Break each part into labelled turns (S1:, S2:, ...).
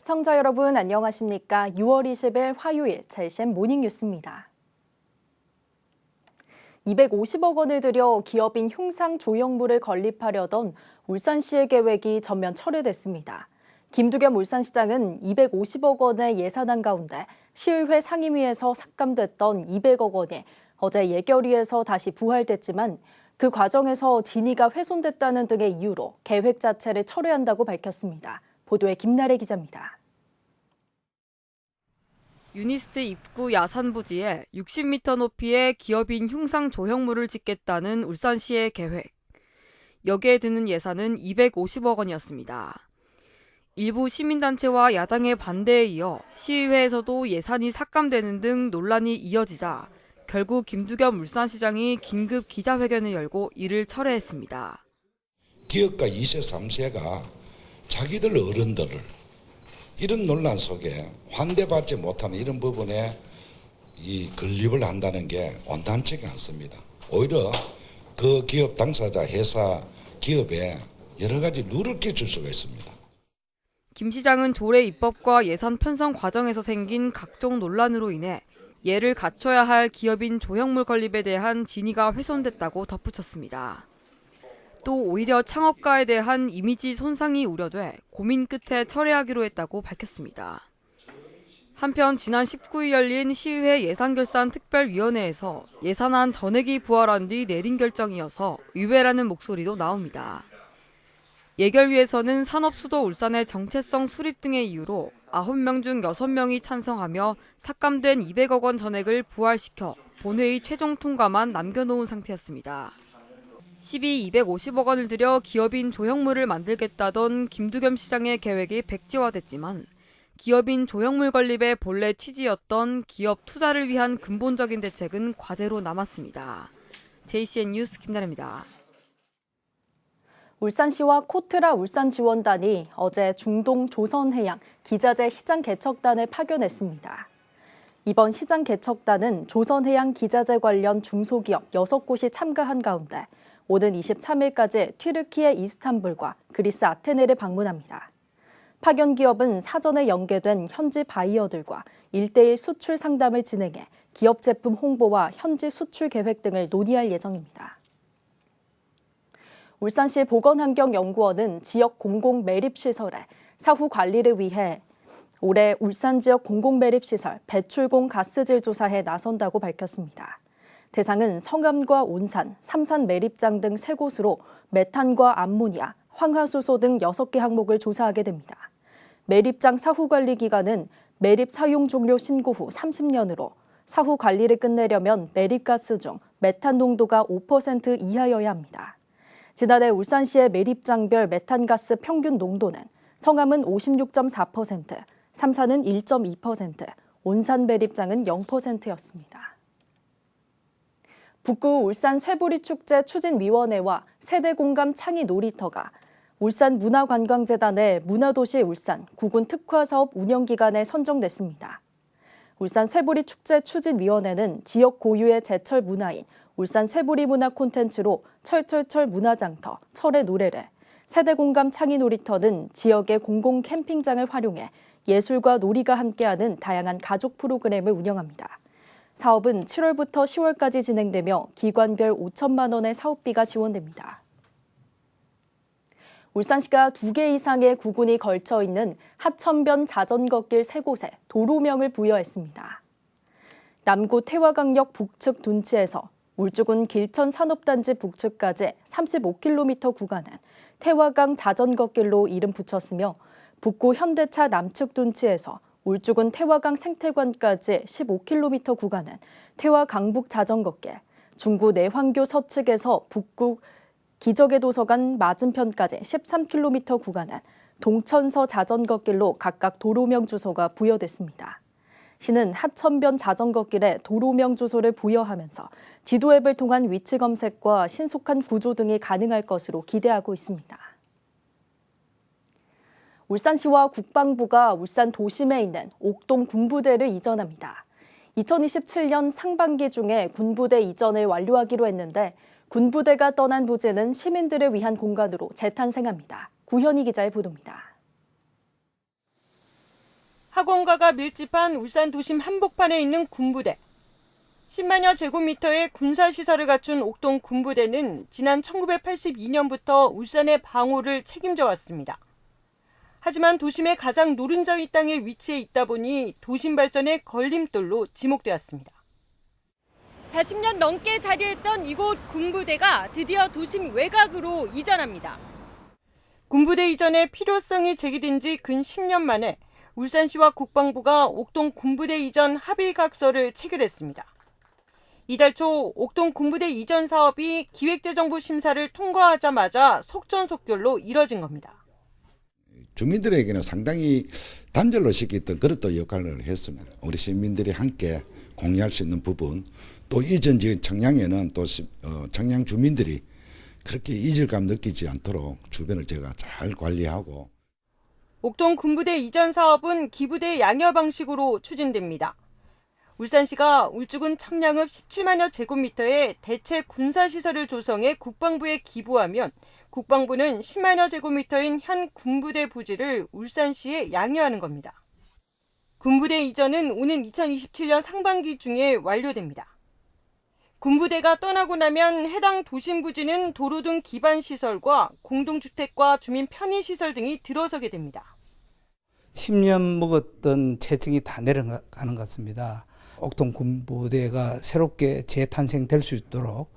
S1: 시청자 여러분 안녕하십니까? 6월 20일 화요일 JCN 모닝뉴스입니다. 250억 원을 들여 기업인 흉상 조형물을 건립하려던 울산시의 계획이 전면 철회됐습니다. 김두겸 울산시장은 250억 원의 예산안 가운데 시의회 상임위에서 삭감됐던 200억 원이 어제 예결위에서 다시 부활됐지만 그 과정에서 진위가 훼손됐다는 등의 이유로 계획 자체를 철회한다고 밝혔습니다. 보도에 김나래 기자입니다.
S2: 유니스트 입구 야산 부지에 60m 높이의 기업인 흉상 조형물을 짓겠다는 울산시의 계획. 여기에 드는 예산은 250억 원이었습니다. 일부 시민단체와 야당의 반대에 이어 시의회에서도 예산이 삭감되는 등 논란이 이어지자 결국 김두겸 울산시장이 긴급 기자회견을 열고 이를 철회했습니다.
S3: 기업가 2세, 3세가 자기들 어른들을 이런 논란 속에 환대받지 못하는 이런 부분에 이 건립을 한다는 게 온당치가 않습니다. 오히려 그 기업 당사자, 회사, 기업에 여러 가지 룰을 끼칠 수가 있습니다.
S2: 김 시장은 조례 입법과 예산 편성 과정에서 생긴 각종 논란으로 인해 예를 갖춰야 할 기업인 조형물 건립에 대한 진위가 훼손됐다고 덧붙였습니다. 또 오히려 창업가에 대한 이미지 손상이 우려돼 고민 끝에 철회하기로 했다고 밝혔습니다. 한편 지난 19일 열린 시의회 예산결산 특별위원회에서 예산안 전액이 부활한 뒤 내린 결정이어서 의외라는 목소리도 나옵니다. 예결위에서는 산업수도 울산의 정체성 수립 등의 이유로 9명 중 6명이 찬성하며 삭감된 200억 원 전액을 부활시켜 본회의 최종 통과만 남겨놓은 상태였습니다. 250억 원을 들여 기업인 조형물을 만들겠다던 김두겸 시장의 계획이 백지화됐지만 기업인 조형물 건립의 본래 취지였던 기업 투자를 위한 근본적인 대책은 과제로 남았습니다. JCN 뉴스 김나래입니다.
S1: 울산시와 코트라 울산지원단이 어제 중동 조선해양 기자재 시장 개척단을 파견했습니다. 이번 시장 개척단은 조선해양 기자재 관련 중소기업 6곳이 참가한 가운데 오는 23일까지 튀르키예 이스탄불과 그리스 아테네를 방문합니다. 파견 기업은 사전에 연계된 현지 바이어들과 1:1 수출 상담을 진행해 기업 제품 홍보와 현지 수출 계획 등을 논의할 예정입니다. 울산시 보건환경연구원은 지역 공공매립시설의 사후 관리를 위해 올해 울산 지역 공공매립시설 배출공 가스질 조사에 나선다고 밝혔습니다. 대상은 성암과 온산, 삼산 매립장 등 3곳으로 메탄과 암모니아, 황화수소 등 6개 항목을 조사하게 됩니다. 매립장 사후 관리 기간은 매립 사용 종료 신고 후 30년으로 사후 관리를 끝내려면 매립가스 중 메탄 농도가 5% 이하여야 합니다. 지난해 울산시의 매립장별 메탄가스 평균 농도는 성암은 56.4%, 삼산은 1.2%, 온산 매립장은 0%였습니다. 북구 울산 쇠보리 축제 추진위원회와 세대공감 창의 놀이터가 울산 문화관광재단의 문화도시 울산 구군 특화사업 운영기관에 선정됐습니다. 울산 쇠보리 축제 추진위원회는 지역 고유의 제철 문화인 울산 쇠보리 문화 콘텐츠로 철철철 문화장터, 철의 노래를, 세대공감 창의 놀이터는 지역의 공공 캠핑장을 활용해 예술과 놀이가 함께하는 다양한 가족 프로그램을 운영합니다. 사업은 7월부터 10월까지 진행되며 기관별 5천만 원의 사업비가 지원됩니다. 울산시가 2개 이상의 구군이 걸쳐 있는 하천변 자전거길 3곳에 도로명을 부여했습니다. 남구 태화강역 북측 둔치에서 울주군 길천 산업단지 북측까지 35km 구간은 태화강 자전거길로 이름 붙였으며 북구 현대차 남측 둔치에서 울주군 태화강 생태관까지 15km 구간은 태화강북 자전거길, 중구 내황교 서측에서 북구 기적의 도서관 맞은편까지 13km 구간은 동천서 자전거길로 각각 도로명 주소가 부여됐습니다. 시는 하천변 자전거길에 도로명 주소를 부여하면서 지도 앱을 통한 위치 검색과 신속한 구조 등이 가능할 것으로 기대하고 있습니다. 울산시와 국방부가 울산 도심에 있는 옥동 군부대를 이전합니다. 2027년 상반기 중에 군부대 이전을 완료하기로 했는데 군부대가 떠난 부지는 시민들을 위한 공간으로 재탄생합니다. 구현희 기자의 보도입니다.
S4: 학원가가 밀집한 울산 도심 한복판에 있는 군부대. 10만여 제곱미터의 군사시설을 갖춘 옥동 군부대는 지난 1982년부터 울산의 방호를 책임져 왔습니다. 하지만 도심의 가장 노른자위 땅에 위치해 있다 보니 도심 발전의 걸림돌로 지목되었습니다. 40년 넘게 자리했던 이곳 군부대가 드디어 도심 외곽으로 이전합니다. 군부대 이전의 필요성이 제기된 지 근 10년 만에 울산시와 국방부가 옥동 군부대 이전 합의각서를 체결했습니다. 이달 초 옥동 군부대 이전 사업이 기획재정부 심사를 통과하자마자 속전속결로 이뤄진 겁니다.
S3: 주민들에게는 상당히 단절로 시켰던 그런 또 역할을 했습니다. 우리 시민들이 함께 공유할 수 있는 부분, 또 이전 지역 청량에는 또 청량 주민들이 그렇게 이질감 느끼지 않도록 주변을 제가 잘 관리하고.
S4: 옥동 군부대 이전 사업은 기부대 양여 방식으로 추진됩니다. 울산시가 울주군 청량읍 17만여 제곱미터의 대체 군사시설을 조성해 국방부에 기부하면 국방부는 10만여 제곱미터인 현 군부대 부지를 울산시에 양여하는 겁니다. 군부대 이전은 오는 2027년 상반기 중에 완료됩니다. 군부대가 떠나고 나면 해당 도심 부지는 도로 등 기반 시설과 공동주택과 주민 편의시설 등이 들어서게 됩니다.
S5: 10년 묵었던 채증이 다 내려가는 것 같습니다. 옥동 군부대가 새롭게 재탄생될 수 있도록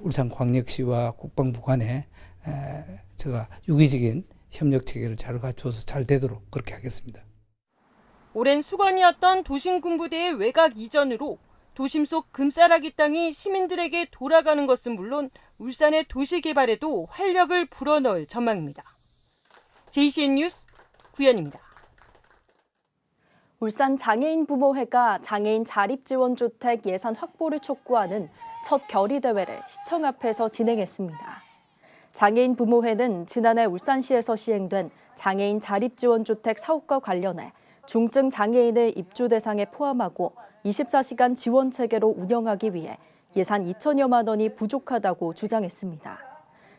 S5: 울산광역시와 국방부 간에 제가 유기적인 협력 체계를 잘 갖춰서 잘 되도록 그렇게 하겠습니다.
S4: 오랜 수건이었던 도심 군부대의 외곽 이전으로 도심 속 금싸라기 땅이 시민들에게 돌아가는 것은 물론 울산의 도시 개발에도 활력을 불어넣을 전망입니다. JCN 뉴스 구현입니다.
S1: 울산 장애인 부모회가 장애인 자립지원주택 예산 확보를 촉구하는 첫 결의대회를 시청 앞에서 진행했습니다. 장애인 부모회는 지난해 울산시에서 시행된 장애인 자립지원주택 사업과 관련해 중증 장애인을 입주 대상에 포함하고 24시간 지원 체계로 운영하기 위해 예산 2천여만 원이 부족하다고 주장했습니다.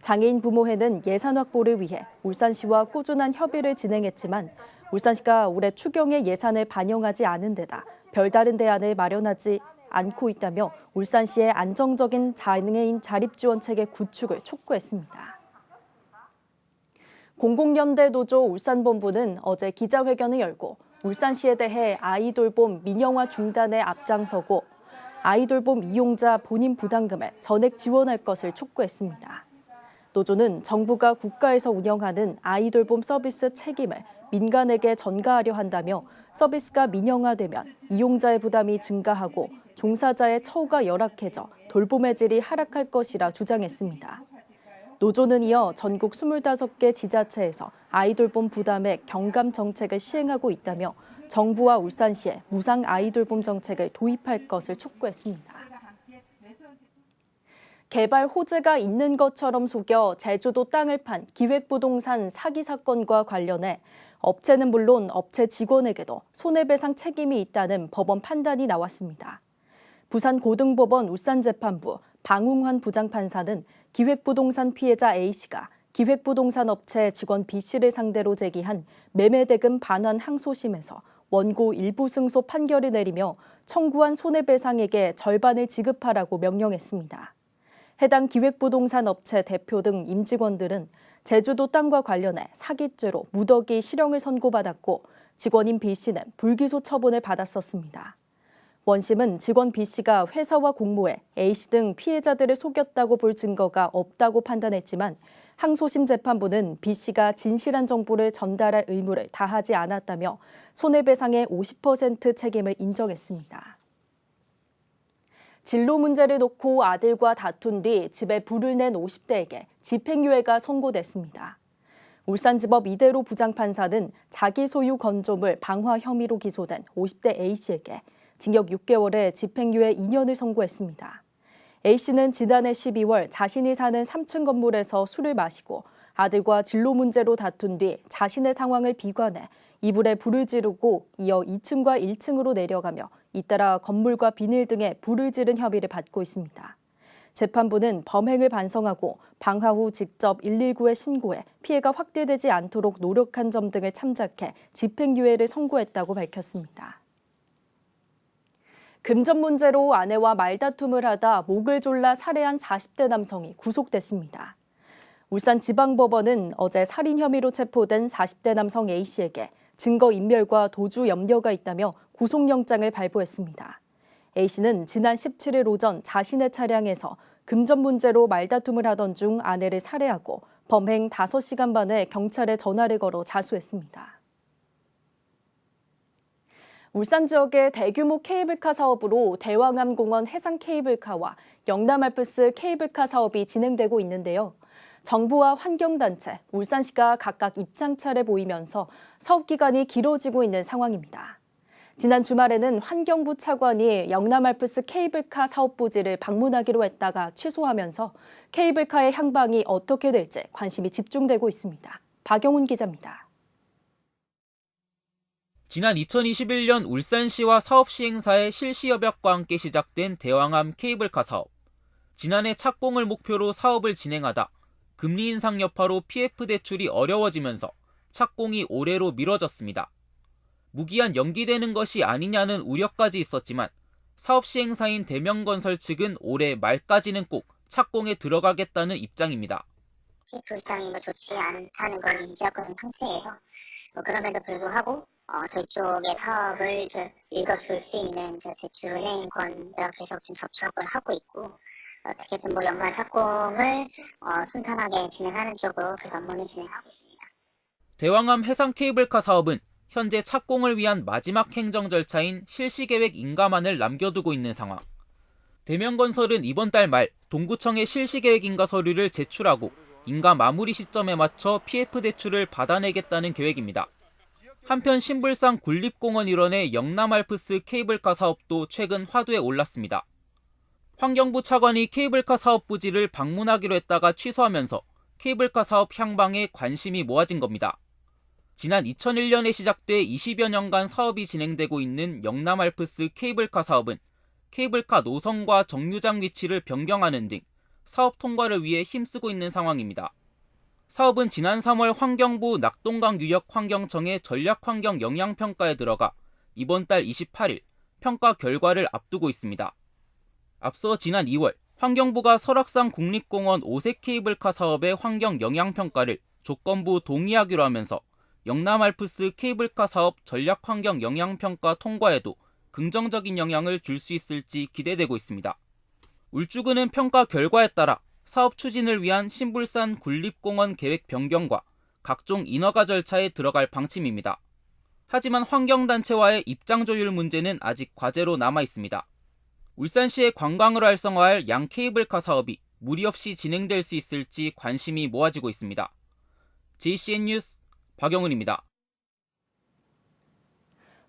S1: 장애인 부모회는 예산 확보를 위해 울산시와 꾸준한 협의를 진행했지만 울산시가 올해 추경의 예산을 반영하지 않은 데다 별다른 대안을 마련하지 않고 있다며 울산시의 안정적인 장애인 자립지원 체계 구축을 촉구했습니다. 공공연대 노조 울산본부는 어제 기자회견을 열고 울산시에 대해 아이돌봄 민영화 중단에 앞장서고 아이돌봄 이용자 본인 부담금을 전액 지원할 것을 촉구했습니다. 노조는 정부가 국가에서 운영하는 아이돌봄 서비스 책임을 민간에게 전가하려 한다며 서비스가 민영화되면 이용자의 부담이 증가하고 종사자의 처우가 열악해져 돌봄의 질이 하락할 것이라 주장했습니다. 노조는 이어 전국 25개 지자체에서 아이돌봄 부담의 경감 정책을 시행하고 있다며 정부와 울산시에 무상 아이돌봄 정책을 도입할 것을 촉구했습니다. 개발 호재가 있는 것처럼 속여 제주도 땅을 판 기획부동산 사기 사건과 관련해 업체는 물론 업체 직원에게도 손해배상 책임이 있다는 법원 판단이 나왔습니다. 부산고등법원 울산재판부 방웅환 부장판사는 기획부동산 피해자 A씨가 기획부동산 업체 직원 B씨를 상대로 제기한 매매대금 반환 항소심에서 원고 일부 승소 판결을 내리며 청구한 손해배상액의 절반을 지급하라고 명령했습니다. 해당 기획부동산 업체 대표 등 임직원들은 제주도 땅과 관련해 사기죄로 무더기 실형을 선고받았고 직원인 B씨는 불기소 처분을 받았었습니다. 원심은 직원 B씨가 회사와 공모해 A씨 등 피해자들을 속였다고 볼 증거가 없다고 판단했지만 항소심 재판부는 B씨가 진실한 정보를 전달할 의무를 다하지 않았다며 손해배상의 50% 책임을 인정했습니다. 진로 문제를 놓고 아들과 다툰 뒤 집에 불을 낸 50대에게 집행유예가 선고됐습니다. 울산지법 이대로 부장판사는 자기 소유 건조물 방화 혐의로 기소된 50대 A씨에게 징역 6개월에 집행유예 2년을 선고했습니다. A씨는 지난해 12월 자신이 사는 3층 건물에서 술을 마시고 아들과 진로 문제로 다툰 뒤 자신의 상황을 비관해 이불에 불을 지르고 이어 2층과 1층으로 내려가며 잇따라 건물과 비닐 등에 불을 지른 혐의를 받고 있습니다. 재판부는 범행을 반성하고 방화 후 직접 119에 신고해 피해가 확대되지 않도록 노력한 점 등을 참작해 집행유예를 선고했다고 밝혔습니다. 금전 문제로 아내와 말다툼을 하다 목을 졸라 살해한 40대 남성이 구속됐습니다. 울산지방법원은 어제 살인 혐의로 체포된 40대 남성 A씨에게 증거인멸과 도주 염려가 있다며 구속영장을 발부했습니다. A씨는 지난 17일 오전 자신의 차량에서 금전 문제로 말다툼을 하던 중 아내를 살해하고 범행 5시간 만에 경찰에 전화를 걸어 자수했습니다. 울산 지역의 대규모 케이블카 사업으로 대왕암공원 해상 케이블카와 영남알프스 케이블카 사업이 진행되고 있는데요. 정부와 환경단체, 울산시가 각각 입장차를 보이면서 사업 기간이 길어지고 있는 상황입니다. 지난 주말에는 환경부 차관이 영남알프스 케이블카 사업 부지를 방문하기로 했다가 취소하면서 케이블카의 향방이 어떻게 될지 관심이 집중되고 있습니다. 박영훈 기자입니다.
S6: 지난 2021년 울산시와 사업시행사의 실시협약과 함께 시작된 대왕암 케이블카 사업. 지난해 착공을 목표로 사업을 진행하다 금리 인상 여파로 PF 대출이 어려워지면서 착공이 올해로 미뤄졌습니다. 무기한 연기되는 것이 아니냐는 우려까지 있었지만 사업시행사인 대명건설 측은 올해 말까지는 꼭 착공에 들어가겠다는 입장입니다.
S7: PF 입장이 좋지 않다는 걸 인지하고 있는 상태예요. 그럼에도 불구하고 저희 쪽의 사업을 읽어줄 수 있는 대출은행권과 계속 지금 접촉을 하고 있고 어떻게든 연말 착공을 순탄하게 진행하는 쪽으로 그 업무는 진행하고 있습니다.
S6: 대왕암 해상 케이블카 사업은 현재 착공을 위한 마지막 행정 절차인 실시계획 인가만을 남겨두고 있는 상황. 대명건설은 이번 달 말 동구청에 실시계획 인가 서류를 제출하고 인가 마무리 시점에 맞춰 PF 대출을 받아내겠다는 계획입니다. 한편 신불산 군립공원 일원의 영남알프스 케이블카 사업도 최근 화두에 올랐습니다. 환경부 차관이 케이블카 사업 부지를 방문하기로 했다가 취소하면서 케이블카 사업 향방에 관심이 모아진 겁니다. 지난 2001년에 시작돼 20여 년간 사업이 진행되고 있는 영남알프스 케이블카 사업은 케이블카 노선과 정류장 위치를 변경하는 등 사업 통과를 위해 힘쓰고 있는 상황입니다. 사업은 지난 3월 환경부 낙동강 유역 환경청의 전략환경 영향평가에 들어가 이번 달 28일 평가 결과를 앞두고 있습니다. 앞서 지난 2월 환경부가 설악산 국립공원 오색 케이블카 사업의 환경 영향평가를 조건부 동의하기로 하면서 영남알프스 케이블카 사업 전략환경 영향평가 통과에도 긍정적인 영향을 줄 수 있을지 기대되고 있습니다. 울주군은 평가 결과에 따라 사업 추진을 위한 신불산 군립공원 계획 변경과 각종 인허가 절차에 들어갈 방침입니다. 하지만 환경단체와의 입장 조율 문제는 아직 과제로 남아 있습니다. 울산시의 관광을 활성화할 양 케이블카 사업이 무리 없이 진행될 수 있을지 관심이 모아지고 있습니다. JCN 뉴스 박영훈입니다.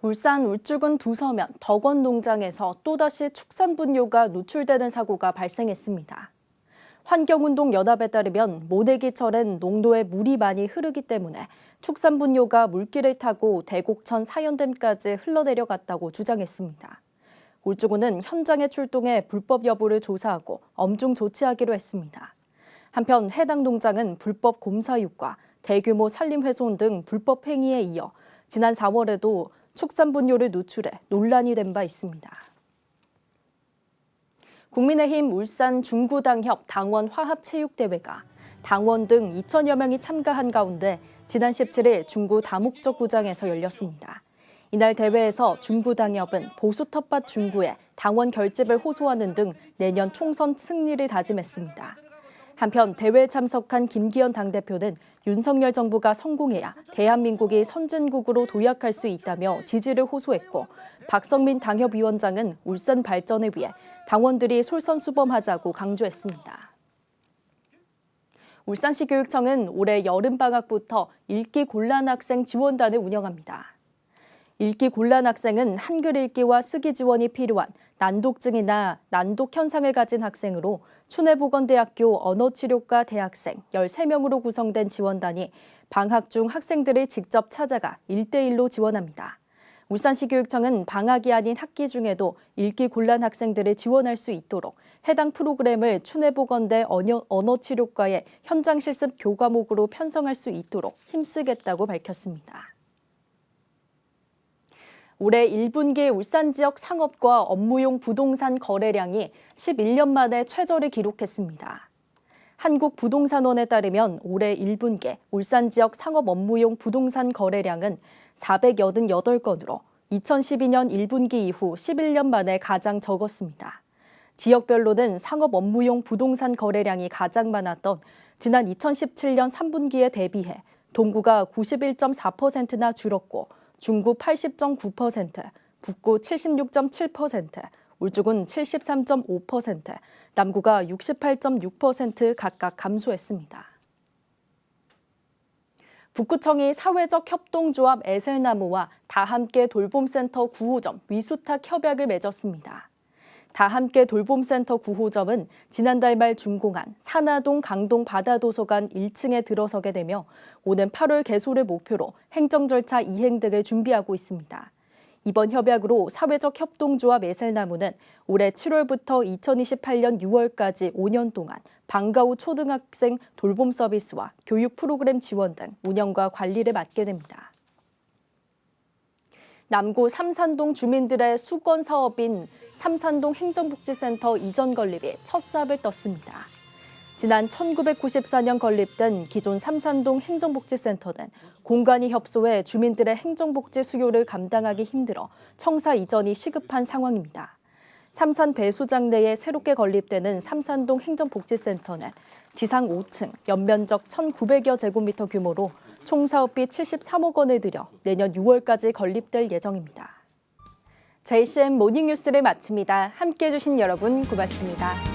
S1: 울산 울주군 두서면 덕원 농장에서 또다시 축산분뇨가 누출되는 사고가 발생했습니다. 환경운동연합에 따르면 모내기철엔 농도에 물이 많이 흐르기 때문에 축산분뇨가 물길을 타고 대곡천 사연댐까지 흘러내려갔다고 주장했습니다. 울주군은 현장에 출동해 불법 여부를 조사하고 엄중 조치하기로 했습니다. 한편 해당 농장은 불법 곰사육과 대규모 산림훼손 등 불법 행위에 이어 지난 4월에도 축산분뇨를 누출해 논란이 된 바 있습니다. 국민의힘 울산 중구당협 당원 화합체육대회가 당원 등 2천여 명이 참가한 가운데 지난 17일 중구 다목적 구장에서 열렸습니다. 이날 대회에서 중구당협은 보수 텃밭 중구에 당원 결집을 호소하는 등 내년 총선 승리를 다짐했습니다. 한편 대회에 참석한 김기현 당대표는 윤석열 정부가 성공해야 대한민국이 선진국으로 도약할 수 있다며 지지를 호소했고 박성민 당협위원장은 울산 발전을 위해 당원들이 솔선수범하자고 강조했습니다. 울산시 교육청은 올해 여름방학부터 읽기 곤란 학생 지원단을 운영합니다. 읽기 곤란 학생은 한글 읽기와 쓰기 지원이 필요한 난독증이나 난독 현상을 가진 학생으로 춘해보건대학교 언어치료과 대학생 13명으로 구성된 지원단이 방학 중 학생들을 직접 찾아가 1대1로 지원합니다. 울산시 교육청은 방학이 아닌 학기 중에도 읽기 곤란 학생들을 지원할 수 있도록 해당 프로그램을 추내보건대 언어치료과의 현장 실습 교과목으로 편성할 수 있도록 힘쓰겠다고 밝혔습니다. 올해 1분기 울산 지역 상업과 업무용 부동산 거래량이 11년 만에 최저를 기록했습니다. 한국부동산원에 따르면 올해 1분기 울산 지역 상업 업무용 부동산 거래량은 488건으로 2012년 1분기 이후 11년 만에 가장 적었습니다. 지역별로는 상업 업무용 부동산 거래량이 가장 많았던 지난 2017년 3분기에 대비해 동구가 91.4%나 줄었고 중구 80.9%, 북구 76.7%, 울주군 73.5%, 남구가 68.6% 각각 감소했습니다. 북구청이 사회적 협동조합 에셀나무와 다함께 돌봄센터 9호점 위수탁 협약을 맺었습니다. 다함께 돌봄센터 9호점은 지난달 말 준공한 산하동 강동 바다도서관 1층에 들어서게 되며 오는 8월 개소를 목표로 행정 절차 이행 등을 준비하고 있습니다. 이번 협약으로 사회적 협동조합 에셀나무는 올해 7월부터 2028년 6월까지 5년 동안 방과 후 초등학생 돌봄 서비스와 교육 프로그램 지원 등 운영과 관리를 맡게 됩니다. 남구 삼산동 주민들의 수건 사업인 삼산동 행정복지센터 이전 건립이 첫 삽을 떴습니다. 지난 1994년 건립된 기존 삼산동 행정복지센터는 공간이 협소해 주민들의 행정복지 수요를 감당하기 힘들어 청사 이전이 시급한 상황입니다. 삼산 배수장 내에 새롭게 건립되는 삼산동 행정복지센터는 지상 5층, 연면적 1,900여 제곱미터 규모로 총 사업비 73억 원을 들여 내년 6월까지 건립될 예정입니다. JCM 모닝뉴스를 마칩니다. 함께해 주신 여러분 고맙습니다.